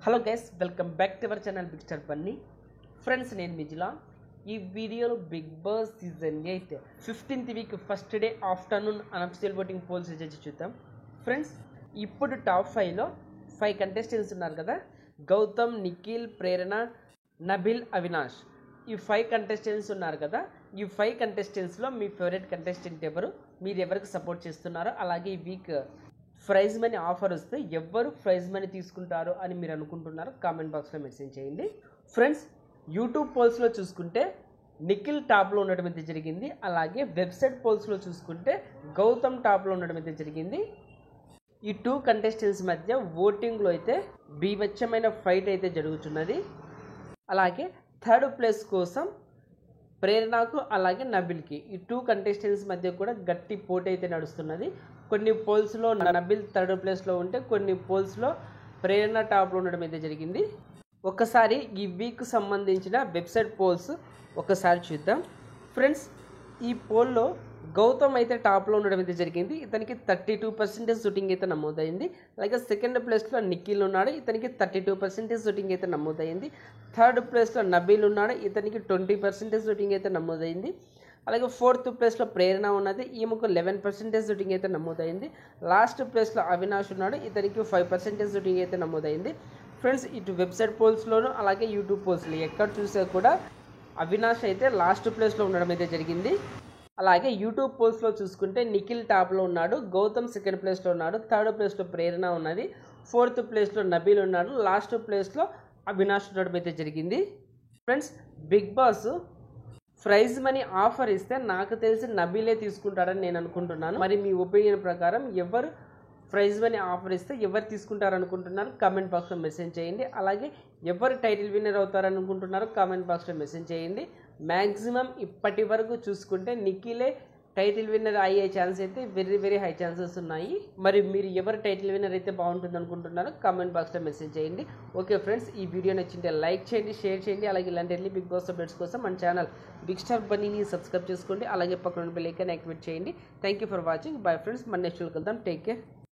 Hello guys, welcome back to our channel Bigg స్టార్ Bunny. Friends, నేను మిజిలా. ఈ వీడియోలో Bigg Boss season 8 15th week first day afternoon unofficial voting polls result చూద్దాం. Friends, ఇప్పుడు top 5లో 5 contestants ఉన్నారు కదా. గౌతమ్, నిఖిల్, ప్రేరణ, నబిల్, అవినాష్. ఈ 5 కంటెస్టెంట్స్ ఉన్నారు కదా. ఈ 5 కంటెస్టెంట్స్లో మీ ఫేవరెట్ కంటెస్టెంట్ ఎవరు, మీరు ఎవరికి సపోర్ట్ చేస్తున్నారో, అలాగే ఈ వీక్ ప్రైజ్ మనీ ఆఫర్ వస్తే ఎవరు ప్రైజ్ మనీ తీసుకుంటారు అని మీరు అనుకుంటున్నారో కామెంట్ బాక్స్లో మెసేజ్ చేయండి. ఫ్రెండ్స్, యూట్యూబ్ పోల్స్లో చూసుకుంటే నిఖిల్ టాప్లో ఉండడం అయితే జరిగింది. అలాగే వెబ్సైట్ పోల్స్లో చూసుకుంటే గౌతమ్ టాప్లో ఉండడం అయితే జరిగింది. ఈ 2 కంటెస్టెంట్స్ మధ్య ఓటింగ్లో అయితే బీభత్సమైన ఫైట్ అయితే జరుగుతున్నది. అలాగే థర్డ్ ప్లేస్ కోసం ప్రేరణకు అలాగే నబిల్కి, ఈ 2 కంటెస్టెంట్స్ మధ్య కూడా గట్టి పోటీ అయితే నడుస్తున్నది. కొన్ని పోల్స్లో నబిల్ థర్డ్ ప్లేస్లో ఉంటే, కొన్ని పోల్స్లో ప్రేరణ టాప్లో ఉండడం అయితే జరిగింది. ఒకసారి ఈ వీక్ సంబంధించిన వెబ్సైట్ పోల్స్ ఒకసారి చూద్దాం. ఫ్రెండ్స్, ఈ పోల్లో గౌతమ్ అయితే టాప్లో ఉండడం అయితే జరిగింది. ఇతనికి 32% షూటింగ్ అయితే నమోదైంది. అలాగే సెకండ్ ప్లేస్లో నిఖిల్ ఉన్నాడు, ఇతనికి 32% షూటింగ్ అయితే నమోదైంది. థర్డ్ ప్లేస్లో నబీల్ ఉన్నాడు, ఇతనికి 20% షూటింగ్ అయితే నమోదైంది. అలాగే ఫోర్త్ ప్లేస్లో ప్రేరణ ఉన్నది, ఈమెకు 11% షూటింగ్ అయితే నమోదైంది. లాస్ట్ ప్లేస్లో అవినాష్ ఉన్నాడు, ఇతనికి 5% షూటింగ్ అయితే నమోదైంది. ఫ్రెండ్స్, ఇటు వెబ్సైట్ పోల్స్లోనూ అలాగే యూట్యూబ్ పోల్స్లో ఎక్కడ చూసా కూడా అవినాష్ అయితే లాస్ట్ ప్లేస్లో ఉండడం అయితే జరిగింది. అలాగే యూట్యూబ్ పోల్స్లో చూసుకుంటే నిఖిల్ టాప్లో ఉన్నాడు, గౌతమ్ సెకండ్ ప్లేస్లో ఉన్నాడు, థర్డ్ ప్లేస్లో ప్రేరణ ఉన్నది, ఫోర్త్ ప్లేస్లో నబీల్ ఉన్నాడు, లాస్ట్ ప్లేస్లో అవినాష్ ఉండడం అయితే జరిగింది. Friends, Bigg Boss prize money offer ఇస్తే నాకు తెలిసి నబీలే తీసుకుంటాడని నేను అనుకుంటున్నాను. మరి మీ ఒపీనియన్ ప్రకారం ఎవరు ప్రైజ్ మనీ ఆఫర్ ఇస్తే ఎవరు తీసుకుంటారు అనుకుంటున్నారు కామెంట్ బాక్స్లో మెసేజ్ చేయండి. అలాగే ఎవరు టైటిల్ విన్నర్ అవుతారు అనుకుంటున్నారో కామెంట్ బాక్స్లో మెసేజ్ చేయండి. మ్యాక్సిమం ఇప్పటి వరకు చూసుకుంటే నిఖిలే టైటిల్ విన్నర్ అయ్యే ఛాన్స్ అయితే వెరీ హై ఛాన్సెస్ ఉన్నాయి. మరి మీరు ఎవరు టైటిల్ విన్నర్ అయితే బాగుంటుంది అనుకుంటున్నారో కామెంట్ బాక్స్లో మెసేజ్ చేయండి. ఓకే ఫ్రెండ్స్, ఈ వీడియో నచ్చింటే లైక్ చేయండి, షేర్ చేయండి. అలాగే ఇలాంటి ఎర్లీ బిగ్ బాస్ అప్డేట్స్ కోసం మన ఛానల్ బిగ్ స్టార్ బన్నీని సబ్స్క్రైబ్ చేసుకోండి. అలాగే పక్కన బెల్ ఐకాన్ యాక్టివేట్ చేయండి. Thank you for watching. Bye friends, మన నెక్స్ట్ కలుద్దాం. Take care.